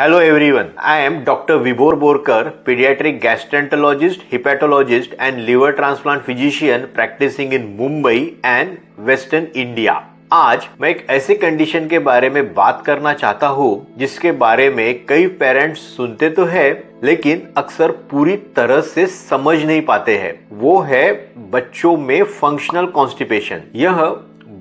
Hello everyone, I am Dr. Vibhor Borkar, pediatric gastroenterologist, hepatologist and liver transplant physician practicing in Mumbai and Western India. आज मैं एक ऐसी condition के बारे में बात करना चाहता हूँ जिसके बारे में कई पेरेंट्स सुनते तो है लेकिन अक्सर पूरी तरह से समझ नहीं पाते हैं। वो है बच्चों में फंक्शनल कॉन्स्टिपेशन। यह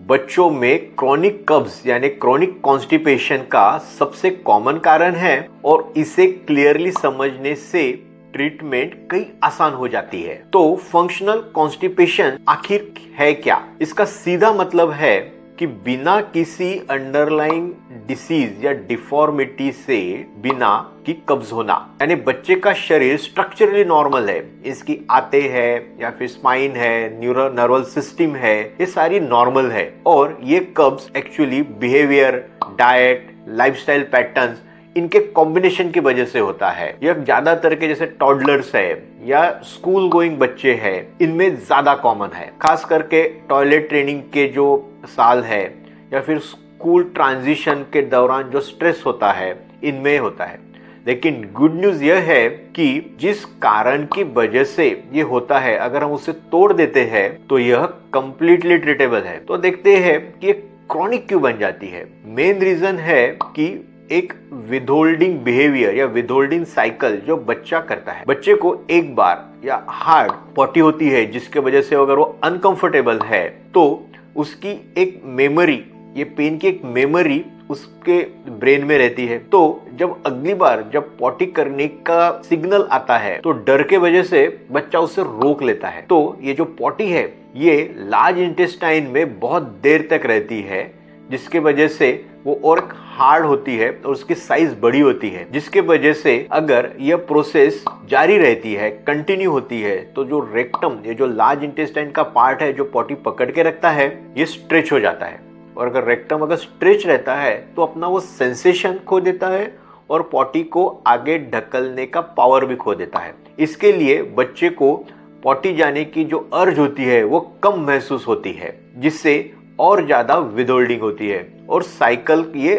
बच्चों में क्रोनिक कब्ज यानी क्रोनिक कॉन्स्टिपेशन का सबसे कॉमन कारण है और इसे क्लियरली समझने से ट्रीटमेंट कई आसान हो जाती है। तो फंक्शनल कॉन्स्टिपेशन आखिर है क्या? इसका सीधा मतलब है कि बिना किसी अंडरलाइंग डिसीज या डिफॉर्मिटी से बिना की कब्ज होना, यानी बच्चे का शरीर स्ट्रक्चरली नॉर्मल है, इसकी आते है या फिर स्पाइन है, नर्वल सिस्टम है, ये सारी नॉर्मल है और ये कब्ज actually behaviour, diet, lifestyle patterns इनके कॉम्बिनेशन की वजह से होता है। यह ज्यादातर के जैसे टॉडलर्स है या स्कूल गोइंग बच्चे हैं इनमें ज्यादा कॉमन है, खास करके टॉयलेट ट्रेनिंग के जो साल है या फिर स्कूल ट्रांजिशन के दौरान जो स्ट्रेस होता है इनमें होता है। लेकिन गुड न्यूज यह है कि जिस कारण की वजह से ये होता है अगर हम उसे तोड़ देते हैं तो यह कंप्लीटली ट्रीटेबल है। तो देखते हैं कि ये क्रॉनिक क्यों बन जाती है। मेन रीजन है कि एक विदहोल्डिंग बिहेवियर या विदहोल्डिंग साइकिल जो बच्चा करता है। बच्चे को एक बार या हार्ड पॉटी होती है जिसके वजह से अगर वो अनकंफर्टेबल है तो उसकी एक मेमोरी, ये पेन की एक मेमोरी उसके ब्रेन में रहती है। तो जब अगली बार जब पॉटी करने का सिग्नल आता है तो डर के वजह से बच्चा उसे रोक लेता है। तो ये जो पॉटी है ये लार्ज इंटेस्टाइन में बहुत देर तक रहती है जिसके वजह से वो और हार्ड होती है और उसकी साइज बड़ी होती है, जिसके वजह से अगर यह प्रोसेस जारी रहती है, कंटिन्यू होती है तो जो रेक्टम, ये जो लार्ज इंटेस्टाइन का पार्ट है जो पॉटी पकड़ के रखता है, ये स्ट्रेच हो जाता है। और अगर रेक्टम अगर स्ट्रेच रहता है तो अपना वो सेंसेशन खो देता है और पॉटी को आगे ढकलने का पावर भी खो देता है। इसके लिए बच्चे को पॉटी जाने की जो अर्ज होती है वो कम महसूस होती है, जिससे और ज्यादा विदहोल्डिंग होती है और साइकिल ये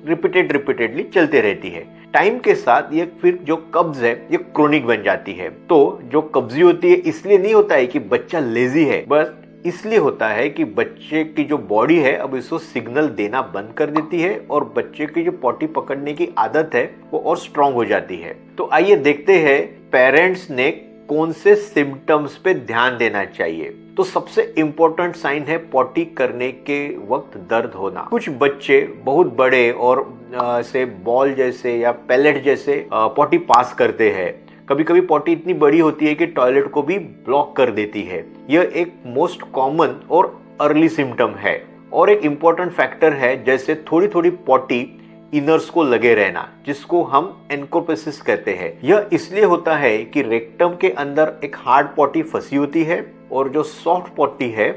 रिपीटेडली चलते रहती है। टाइम के साथ ये फिर जो कब्ज है ये क्रोनिक बन जाती है। तो जो कब्जी होती है इसलिए नहीं होता है कि बच्चा लेजी है, बस इसलिए होता है कि बच्चे की जो बॉडी है अब इसको सिग्नल देना बंद कर देती है और बच्चे की जो पॉटी पकड़ने की आदत है वो और स्ट्रांग हो जाती है। तो आइए देखते हैं पेरेंट्स ने कौन से सिम्टम्स पे ध्यान देना चाहिए। तो सबसे इंपॉर्टेंट साइन है पॉटी करने के वक्त दर्द होना। कुछ बच्चे बहुत बड़े और से बॉल जैसे या पैलेट जैसे पॉटी पास करते हैं। कभी कभी पॉटी इतनी बड़ी होती है कि टॉयलेट को भी ब्लॉक कर देती है। यह एक मोस्ट कॉमन और अर्ली सिम्टम है। और एक इम्पॉर्टेंट फैक्टर है जैसे थोड़ी थोड़ी पॉटी इनर्स को लगे रहना, जिसको हम एनकोरपेसिस कहते हैं। यह इसलिए होता है कि रेक्टम के अंदर एक हार्ड पॉटी फंसी होती है और जो सॉफ्ट पॉटी है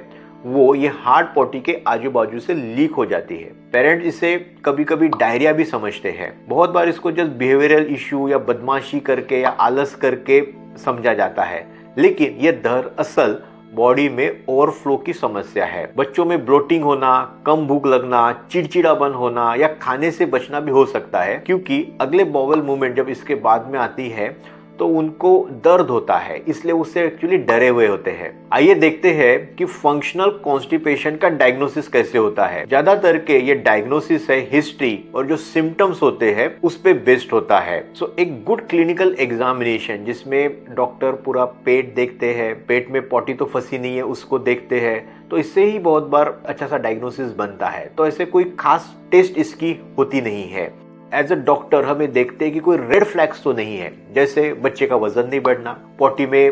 वो ये हार्ड पॉटी के आजू बाजू से लीक हो जाती है। पेरेंट्स इसे कभी कभी डायरिया भी समझते हैं। बहुत बार इसको जस्ट बिहेवियरल इश्यू या बदमाशी करके या आलस करके समझा जाता है, लेकिन ये दरअसल बॉडी में ओवरफ्लो की समस्या है। बच्चों में ब्लोटिंग होना, कम भूख लगना, चिड़चिड़ापन होना या खाने से बचना भी हो सकता है, क्योंकि अगले बॉवल मूवमेंट जब इसके बाद में आती है तो उनको दर्द होता है, इसलिए उससे एक्चुअली डरे हुए होते हैं। आइए देखते हैं कि फंक्शनल कॉन्स्टिपेशन का डायग्नोसिस कैसे होता है। ज्यादातर के ये डायग्नोसिस है हिस्ट्री और जो सिम्टम्स होते हैं उस पे बेस्ड होता है। सो एक गुड क्लिनिकल एग्जामिनेशन जिसमें डॉक्टर पूरा पेट देखते हैं, पेट में पॉटी तो फंसी नहीं है उसको देखते हैं, तो इससे ही बहुत बार अच्छा सा डायग्नोसिस बनता है। तो ऐसे कोई खास टेस्ट इसकी होती नहीं है। एज अ डॉक्टर हमें देखते हैं कि कोई रेड फ्लैग्स तो नहीं है, जैसे बच्चे का वजन नहीं बढ़ना, पॉटी में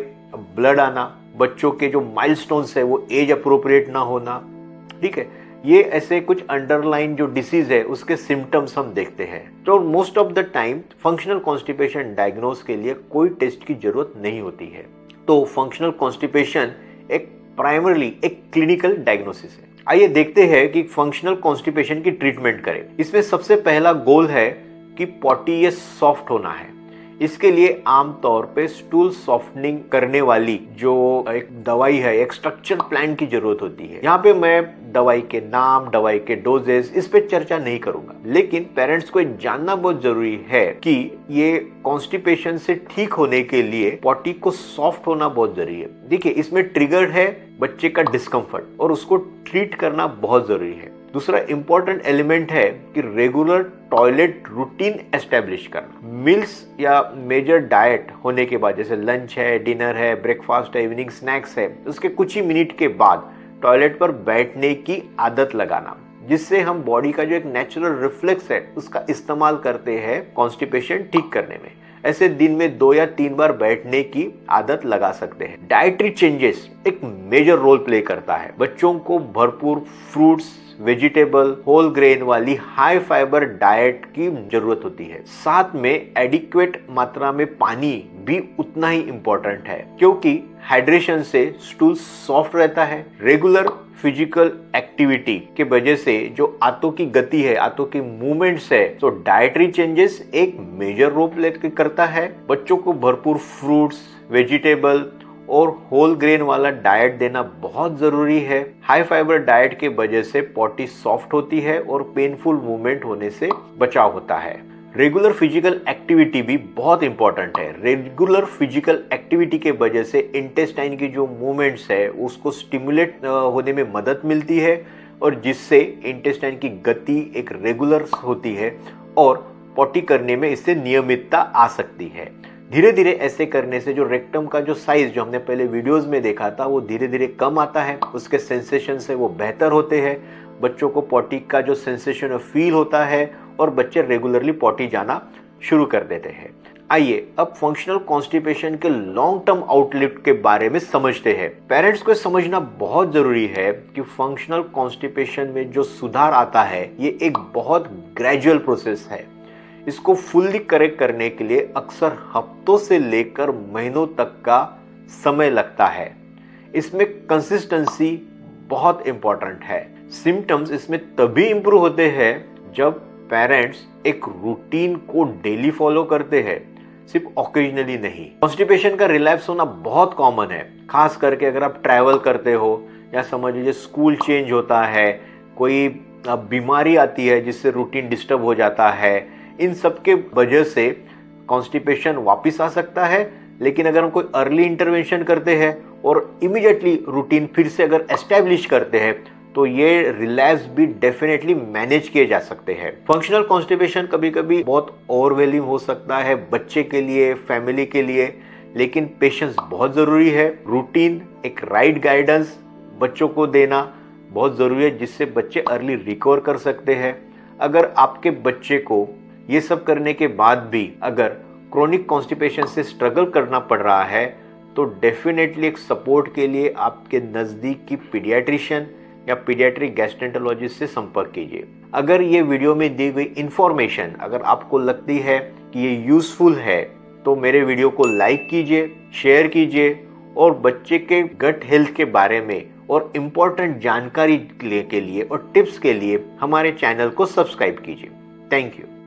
ब्लड आना, बच्चों के जो माइलस्टोन्स है वो एज अप्रोप्रिएट ना होना। ठीक है, ये ऐसे कुछ अंडरलाइन जो डिसीज है उसके सिम्टम्स हम देखते हैं। तो most of the time functional constipation diagnose के लिए कोई टेस्ट की जरूरत नहीं होती है। तो फंक्शनल कॉन्स्टिपेशन एक प्राइमरली एक क्लिनिकल डायग्नोसिस है। आइए देखते हैं कि फंक्शनल कॉन्स्टिपेशन की ट्रीटमेंट करें। इसमें सबसे पहला गोल है कि पॉटी ये सॉफ्ट होना है। इसके लिए आमतौर पे स्टूल सॉफ्टनिंग करने वाली जो एक दवाई है, एक स्ट्रक्चर प्लान की जरूरत होती है। यहाँ पे मैं दवाई के नाम, दवाई के डोजेस इस पे चर्चा नहीं करूंगा, लेकिन पेरेंट्स को जानना बहुत जरूरी है कि ये कॉन्स्टिपेशन से ठीक होने के लिए पॉटी को सॉफ्ट होना बहुत जरूरी है। देखिए, इसमें ट्रिगर्ड है बच्चे का डिस्कम्फर्ट और उसको ट्रीट करना बहुत जरूरी है। दूसरा इंपॉर्टेंट एलिमेंट है कि रेगुलर टॉयलेट रूटीन एस्टेब्लिश करना। मील्स या मेजर डाइट होने के बाद, जैसे लंच है, डिनर है, ब्रेकफास्ट है, इवनिंग स्नैक्स है, उसके कुछ ही मिनट के बाद टॉयलेट पर बैठने की आदत लगाना, जिससे हम बॉडी का जो एक नेचुरल रिफ्लेक्स है उसका इस्तेमाल करते हैं कॉन्स्टिपेशन ठीक करने में। ऐसे दिन में 2 या 3 बार बैठने की आदत लगा सकते हैं। डाइटरी चेंजेस एक मेजर रोल प्ले करता है। बच्चों को भरपूर फ्रूट्स, वेजिटेबल, होल ग्रेन वाली हाई फाइबर डाइट की जरूरत होती है। साथ में एडिक्वेट मात्रा में पानी भी उतना ही इंपॉर्टेंट है, क्योंकि हाइड्रेशन से स्टूल सॉफ्ट रहता है। रेगुलर फिजिकल एक्टिविटी के वजह से जो आंतों की गति है, आंतों की मूवमेंट्स है, तो डाइटरी चेंजेस एक मेजर रोल प्ले करता है। बच्चों को भरपूर फ्रूट्स, वेजिटेबल और होल ग्रेन वाला डाइट देना बहुत जरूरी है। हाई फाइबर डाइट के वजह से पॉटी सॉफ्ट होती है और पेनफुल मूवमेंट होने से बचाव होता है। रेगुलर फिजिकल एक्टिविटी भी बहुत इंपॉर्टेंट है। रेगुलर फिजिकल एक्टिविटी के वजह से इंटेस्टाइन की जो मूवमेंट्स है उसको स्टिमुलेट होने में मदद मिलती है, और जिससे इंटेस्टाइन की गति एक रेगुलर होती है और पॉटी करने में इससे नियमितता आ सकती है। धीरे धीरे ऐसे करने से जो रेक्टम का जो साइज जो हमने पहले वीडियोस में देखा था वो धीरे धीरे कम आता है, उसके सेंसेशन से वो बेहतर होते हैं। बच्चों को पॉटी का जो सेंसेशन फील होता है और बच्चे रेगुलरली पॉटी जाना शुरू कर देते हैं। आइए अब फंक्शनल कॉन्स्टिपेशन के लॉन्ग टर्म आउटलेट के बारे में समझते हैं। पेरेंट्स को समझना बहुत जरूरी है कि फंक्शनल कॉन्स्टिपेशन में जो सुधार आता है ये एक बहुत ग्रेजुअल प्रोसेस है। इसको फुल्ली करेक्ट करने के लिए अक्सर हफ्तों से लेकर महीनों तक का समय लगता है। इसमें कंसिस्टेंसी बहुत इंपॉर्टेंट है। सिम्टम्स इसमें तभी इंप्रूव होते हैं जब पेरेंट्स एक रूटीन को डेली फॉलो करते हैं, सिर्फ ओकेजनली नहीं। कॉन्स्टिपेशन का रिलैप्स होना बहुत कॉमन है, खास करके अगर आप ट्रैवल करते हो या समझ लीजिए स्कूल चेंज होता है, कोई बीमारी आती है जिससे रूटीन डिस्टर्ब हो जाता है। इन सब के वजह से कॉन्स्टिपेशन वापस आ सकता है। लेकिन अगर हम कोई अर्ली इंटरवेंशन करते हैं और इमीडिएटली रूटीन फिर से अगर एस्टेब्लिश करते हैं तो ये रिलैप्स भी डेफिनेटली मैनेज किए जा सकते हैं। फंक्शनल कॉन्स्टिपेशन कभी कभी बहुत ओवरवेलिंग हो सकता है बच्चे के लिए, फैमिली के लिए, लेकिन पेशेंस बहुत जरूरी है। रूटीन, एक राइट गाइडेंस बच्चों को देना बहुत जरूरी है, जिससे बच्चे अर्ली रिकवर कर सकते हैं। अगर आपके बच्चे को ये सब करने के बाद भी अगर क्रोनिक कॉन्स्टिपेशन से स्ट्रगल करना पड़ रहा है तो डेफिनेटली एक सपोर्ट के लिए आपके नज़दीक की पीडियाट्रिशियन या पीडियाट्रिक गैस्ट्रेंटोलॉजिस्ट से संपर्क कीजिए। अगर ये वीडियो में दी गई इन्फॉर्मेशन अगर आपको लगती है कि ये यूजफुल है तो मेरे वीडियो को लाइक कीजिए, शेयर कीजिए और बच्चे के गट हेल्थ के बारे में और इम्पोर्टेंट जानकारी के लिए और टिप्स के लिए हमारे चैनल को सब्सक्राइब कीजिए। Thank you.